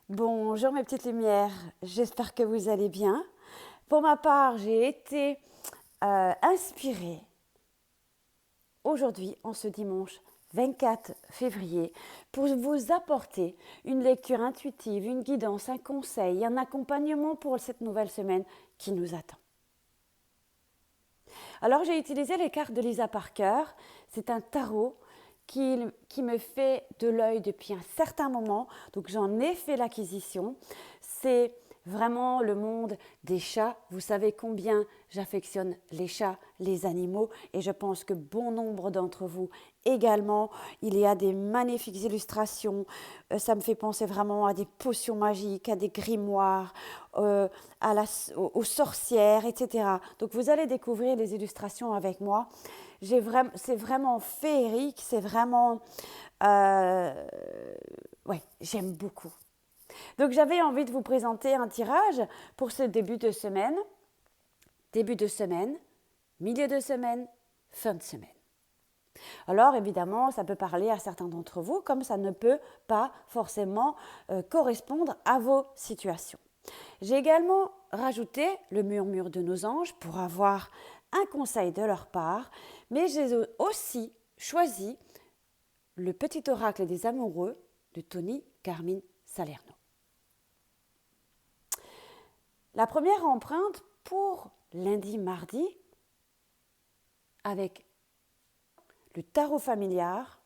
Bonjour mes petites lumières, j'espère que vous allez bien. Pour ma part, j'ai été inspirée aujourd'hui, en ce dimanche 24 février, pour vous apporter une lecture intuitive, une guidance, un conseil, un accompagnement pour cette nouvelle semaine qui nous attend. Alors j'ai utilisé les cartes de Lisa Parker, c'est un tarot qui me fait de l'œil depuis un certain moment, donc j'en ai fait l'acquisition. C'est vraiment le monde des chats. Vous savez combien j'affectionne les chats, les animaux, et je pense que bon nombre d'entre vous également. Il y a des magnifiques illustrations, ça me fait penser vraiment à des potions magiques, à des grimoires, aux sorcières, etc. Donc vous allez découvrir les illustrations avec moi. C'est vraiment féerique, c'est vraiment... ouais, j'aime beaucoup. Donc j'avais envie de vous présenter un tirage pour ce début de semaine. Début de semaine, milieu de semaine, fin de semaine. Alors évidemment, ça peut parler à certains d'entre vous, comme ça ne peut pas forcément correspondre à vos situations. J'ai également rajouté le murmure de nos anges pour avoir un conseil de leur part, mais j'ai aussi choisi le petit oracle des amoureux de Tony Carmine Salerno. La première empreinte pour lundi-mardi avec le tarot familiar,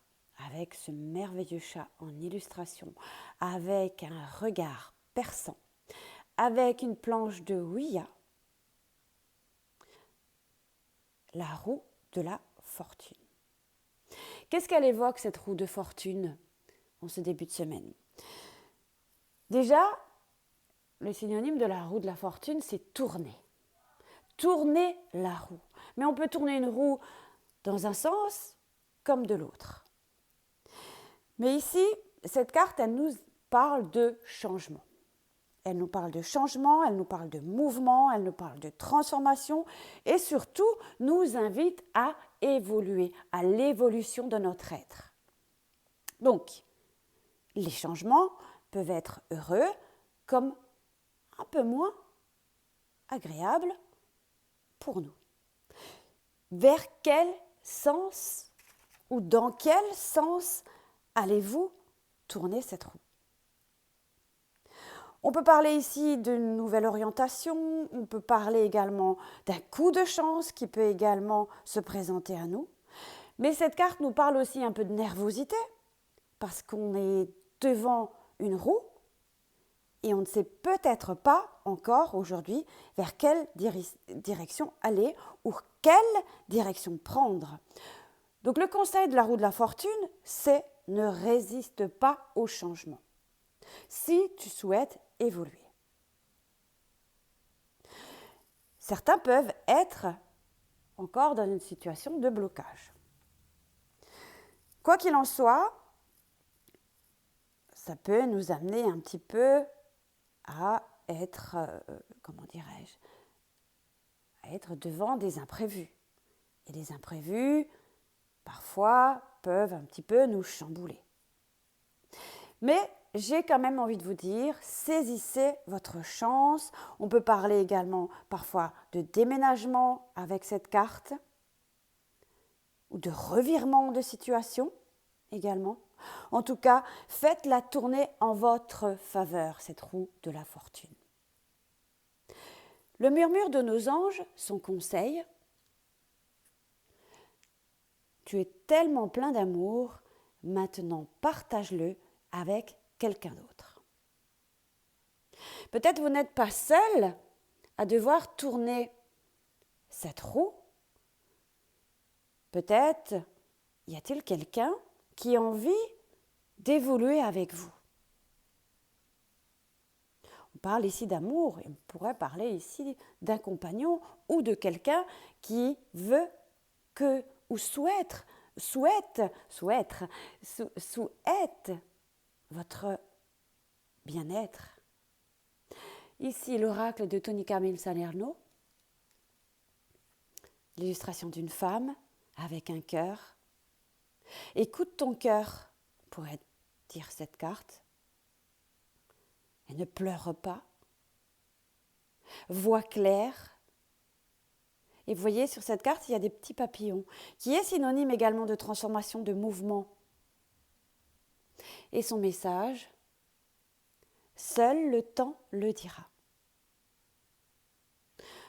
avec ce merveilleux chat en illustration, avec un regard perçant, avec une planche de Ouija, la roue de la fortune. Qu'est-ce qu'elle évoque, cette roue de fortune, en ce début de semaine? Déjà, le synonyme de la roue de la fortune, c'est tourner. Tourner la roue. Mais on peut tourner une roue dans un sens comme de l'autre. Mais ici, cette carte, elle nous parle de changement. Elle nous parle de changement, elle nous parle de mouvement, elle nous parle de transformation et surtout nous invite à évoluer, à l'évolution de notre être. Donc, les changements peuvent être heureux comme un peu moins agréables pour nous. Vers quel sens ou dans quel sens allez-vous tourner cette roue? On peut parler ici d'une nouvelle orientation, on peut parler également d'un coup de chance qui peut également se présenter à nous. Mais cette carte nous parle aussi un peu de nervosité, parce qu'on est devant une roue et on ne sait peut-être pas encore aujourd'hui vers quelle direction aller ou quelle direction prendre. Donc le conseil de la roue de la fortune, c'est ne résiste pas au changement. Si tu souhaites évoluer. Certains peuvent être encore dans une situation de blocage. Quoi qu'il en soit, ça peut nous amener un petit peu à être, à être devant des imprévus. Et les imprévus, parfois, peuvent un petit peu nous chambouler. Mais j'ai quand même envie de vous dire, saisissez votre chance. On peut parler également parfois de déménagement avec cette carte ou de revirement de situation également. En tout cas, faites-la tourner en votre faveur, cette roue de la fortune. Le murmure de nos anges, son conseil, tu es tellement plein d'amour, maintenant partage-le avec quelqu'un d'autre. Peut-être vous n'êtes pas seul à devoir tourner cette roue. Peut-être y a-t-il quelqu'un qui a envie d'évoluer avec vous. On parle ici d'amour et on pourrait parler ici d'un compagnon ou de quelqu'un qui veut que ou souhaite votre bien-être. Ici, l'oracle de Tony Carmine Salerno, l'illustration d'une femme avec un cœur. Écoute ton cœur, pourrait dire cette carte. mais ne pleure pas. Voix claire. Et vous voyez, sur cette carte, il y a des petits papillons, qui est synonyme également de transformation, de mouvement. Et son message, seul le temps le dira.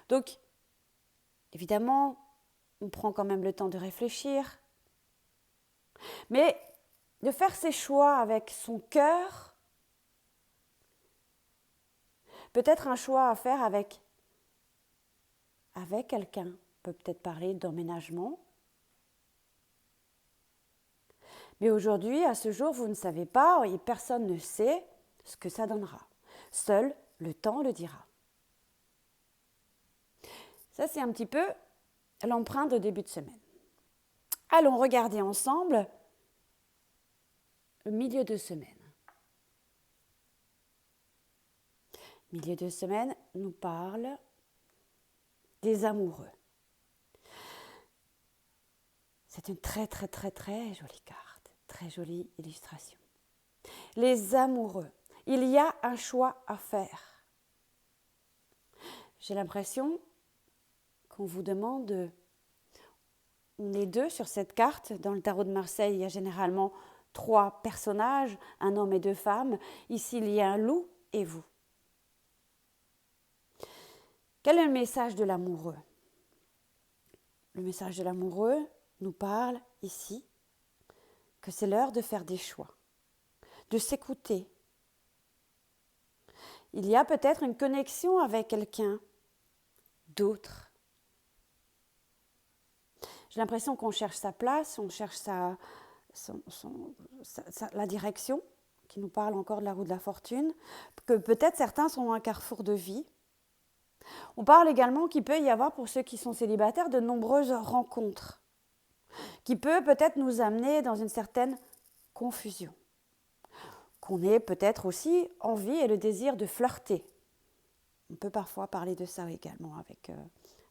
Donc, évidemment, on prend quand même le temps de réfléchir, mais de faire ses choix avec son cœur, peut-être un choix à faire avec quelqu'un. On peut peut-être parler d'emménagement. Mais aujourd'hui, à ce jour, vous ne savez pas et personne ne sait ce que ça donnera. Seul le temps le dira. Ça, c'est un petit peu l'empreinte de début de semaine. Allons regarder ensemble le milieu de semaine. Milieu de semaine nous parle des amoureux. C'est une très très très très jolie carte, très jolie illustration. Les amoureux, il y a un choix à faire. J'ai l'impression qu'on vous demande, on est 2 sur cette carte, dans le tarot de Marseille il y a généralement 3 personnages, un homme et 2 femmes, ici il y a un loup et vous. Quel est le message de l'amoureux? Le message de l'amoureux nous parle ici que c'est l'heure de faire des choix, de s'écouter. Il y a peut-être une connexion avec quelqu'un d'autre. J'ai l'impression qu'on cherche sa place, on cherche la direction, qui nous parle encore de la roue de la fortune, que peut-être certains sont à un carrefour de vie. On parle également qu'il peut y avoir, pour ceux qui sont célibataires, de nombreuses rencontres, qui peut-être nous amener dans une certaine confusion. Qu'on ait peut-être aussi envie et le désir de flirter. On peut parfois parler de ça également avec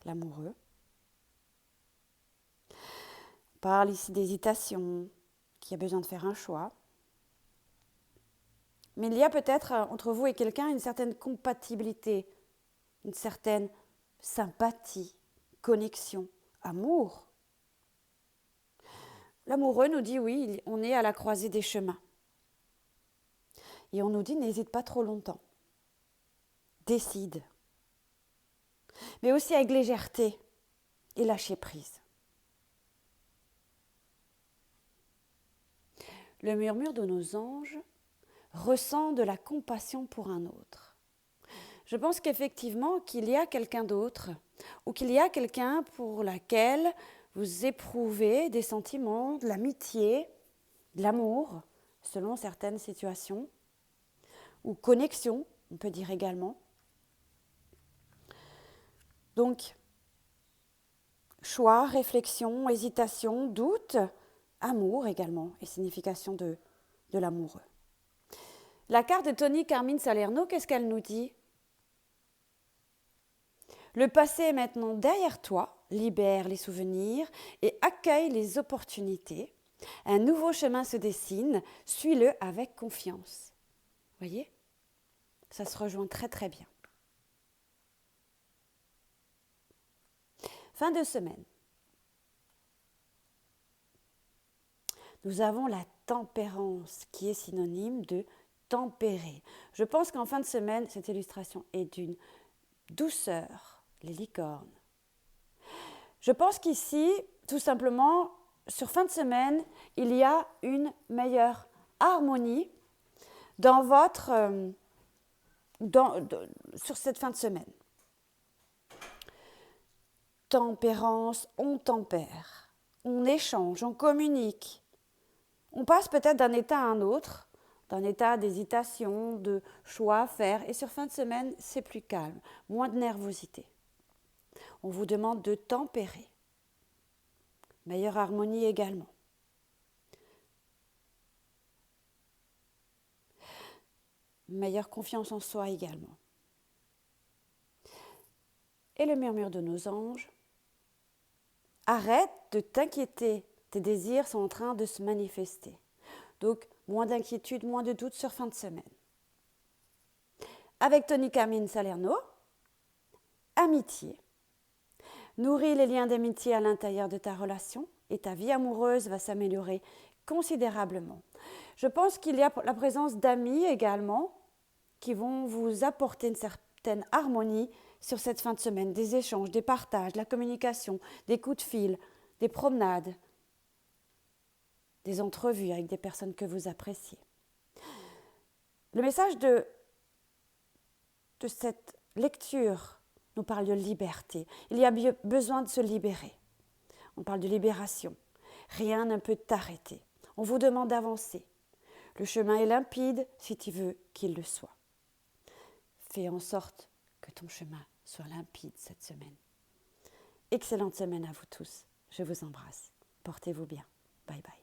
l'amoureux. On parle ici d'hésitation, qui a besoin de faire un choix. Mais il y a peut-être entre vous et quelqu'un une certaine compatibilité, une certaine sympathie, connexion, amour. L'amoureux nous dit oui, on est à la croisée des chemins. Et on nous dit n'hésite pas trop longtemps. Décide. Mais aussi avec légèreté et lâcher prise. Le murmure de nos anges ressent de la compassion pour un autre. Je pense qu'effectivement qu'il y a quelqu'un d'autre ou qu'il y a quelqu'un pour laquelle vous éprouvez des sentiments, de l'amitié, de l'amour, selon certaines situations, ou connexion, on peut dire également. Donc, choix, réflexion, hésitation, doute, amour également, et signification de l'amoureux. La carte de Tony Carmine Salerno, qu'est-ce qu'elle nous dit? Le passé est maintenant derrière toi, libère les souvenirs et accueille les opportunités. Un nouveau chemin se dessine, suis-le avec confiance. Voyez? Ça se rejoint très très bien. Fin de semaine. Nous avons la tempérance qui est synonyme de tempérer. Je pense qu'en fin de semaine, cette illustration est d'une douceur, les licornes. Je pense qu'ici, tout simplement, sur fin de semaine, il y a une meilleure harmonie dans sur cette fin de semaine. Tempérance, on tempère, on échange, on communique. On passe peut-être d'un état à un autre, d'un état d'hésitation, de choix à faire. Et sur fin de semaine, c'est plus calme, moins de nervosité. On vous demande de tempérer. Meilleure harmonie également. Meilleure confiance en soi également. Et le murmure de nos anges. Arrête de t'inquiéter, tes désirs sont en train de se manifester. Donc, moins d'inquiétude, moins de doute sur fin de semaine. avec Tony Carmine Salerno, amitié. Nourris les liens d'amitié à l'intérieur de ta relation et ta vie amoureuse va s'améliorer considérablement. Je pense qu'il y a la présence d'amis également qui vont vous apporter une certaine harmonie sur cette fin de semaine, des échanges, des partages, de la communication, des coups de fil, des promenades, des entrevues avec des personnes que vous appréciez. Le message de cette lecture nous parle de liberté. Il y a besoin de se libérer. On parle de libération. Rien ne peut t'arrêter. On vous demande d'avancer. Le chemin est limpide si tu veux qu'il le soit. Fais en sorte que ton chemin soit limpide cette semaine. Excellente semaine à vous tous. Je vous embrasse. Portez-vous bien. Bye bye.